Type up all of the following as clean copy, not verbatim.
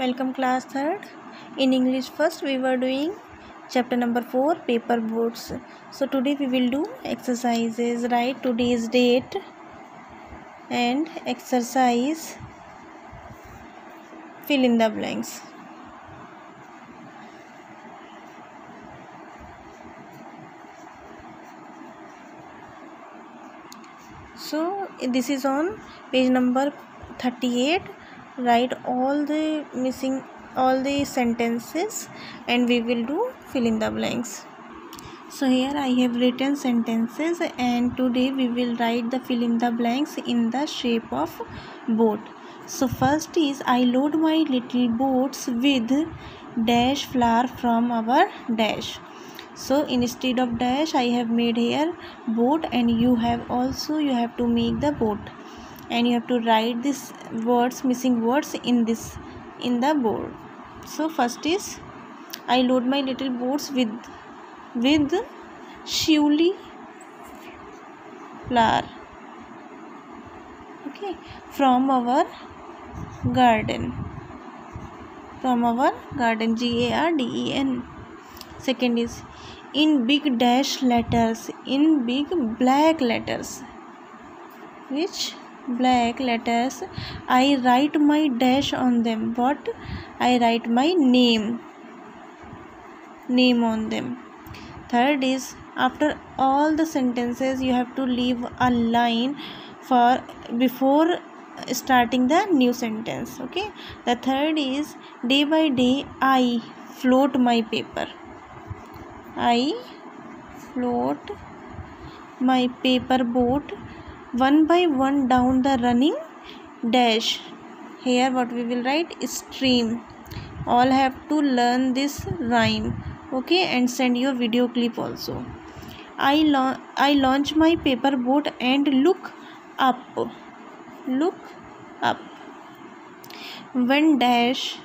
Welcome class 3rd. In English first we were doing chapter number 4 paper boats. So today we will do exercises. Write today's date and exercise fill in the blanks. So this is on page number 38. Write all the sentences and we will do fill in the blanks. So here I have written sentences and today we will write the fill in the blanks in the shape of boat. So first is I load my little boats with dash flour from our dash. So instead of dash I have made here boat, and you have to make the boat and you have to write this missing words in the board. So first is I load my little boats with surely flour, okay, from our garden, GARDEN. Second is in big dash letters, in big black letters. Which black letters? I write my dash on them. What? I write my name on them. Third is after all the sentences you have to leave a line before starting the new sentence, okay. The third is day by day I float my paper. I float my paper boat one by one down the running dash. Here what we will write is stream. All have to learn this rhyme, okay, and send your video clip also. I launch my paper boat and look up. When dash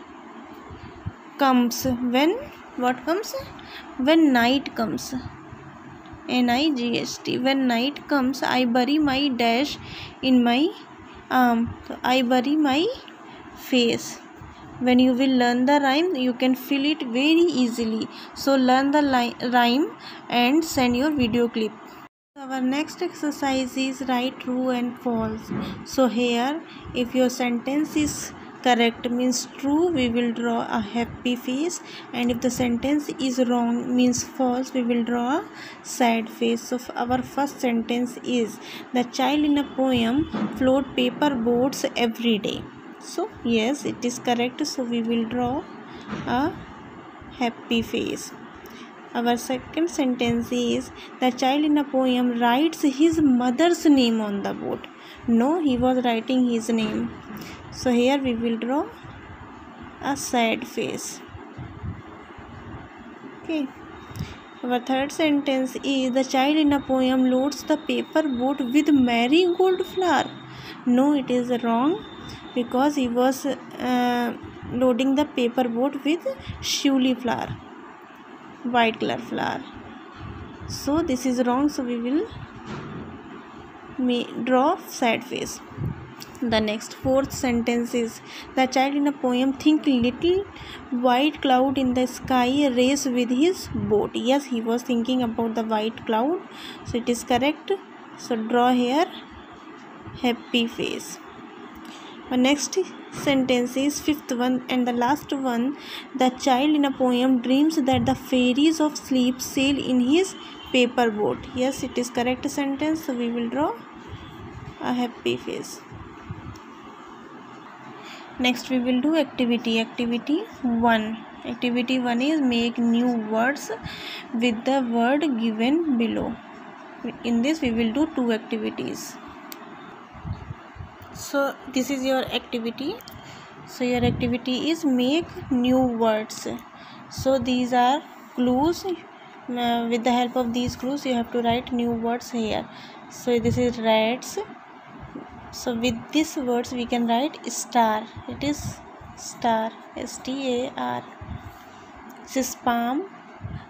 comes, when night comes, NIGHT. When night comes, I bury my dash in my arm. So I bury my face. When you will learn the rhyme, you can fill it very easily. So learn the rhyme and send your video clip. Our next exercise is write true and false. So here, if your sentence is correct means true, we will draw a happy face, and if the sentence is wrong means false, we will draw a sad face. So our first sentence is the child in a poem float paper boats every day. So yes, it is correct, so we will draw a happy face. Our second sentence is the child in a poem writes his mother's name on the boat. No, he was writing his name. So here we will draw a sad face. Okay. Our third sentence is the child in a poem loads the paper boat with marigold flour. No, it is wrong, because he was loading the paper boat with surely flour, white color flour. So this is wrong, so we will draw sad face. The next fourth sentence is the child in a poem think little white cloud in the sky race with his boat. Yes, he was thinking about the white cloud, so it is correct. So draw here happy face. The next sentence is fifth one and the last one. The child in a poem dreams that the fairies of sleep sail in his paper boat. Yes, it is correct sentence, so we will draw a happy face. Next we will do activity 1. Activity 1 is make new words with the word given below. In this we will do 2 activities. So this is your activity. So your activity is make new words. So these are clues. With the help of these clues you have to write new words here. So this is rats. So with these words we can write star. It is star, STAR. This is palm.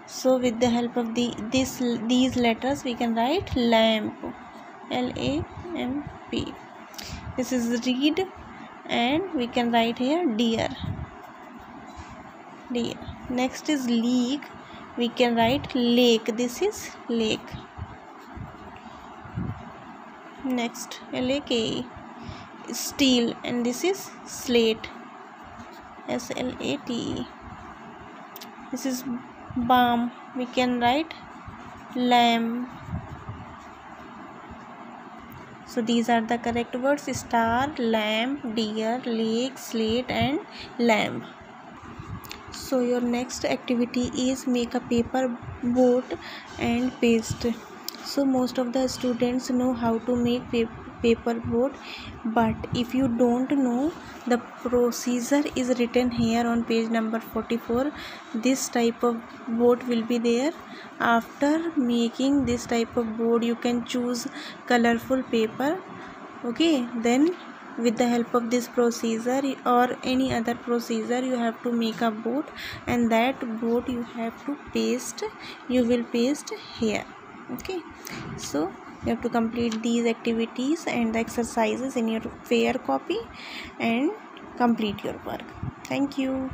So with the help of these letters we can write lamp, LAMP. This is reed, and we can write here deer. deer. Next is leak, we can write lake, this is lake. Next lake, steel, and this is slate, SLATE. This is balm, we can write lamb. So these are the correct words: star, lamb, deer, lake, slate, and lamb. So your next activity is make a paper boat and paste. So most of the students know how to make paper boat, but if you don't know, the procedure is written here on page number 44. This type of boat will be there. After making this type of board, you can choose colorful paper. Okay, then with the help of this procedure or any other procedure, you have to make a boat, and that boat you have to paste, you will paste here. Okay, so you have to complete these activities and the exercises in your fair copy and complete your work. Thank you.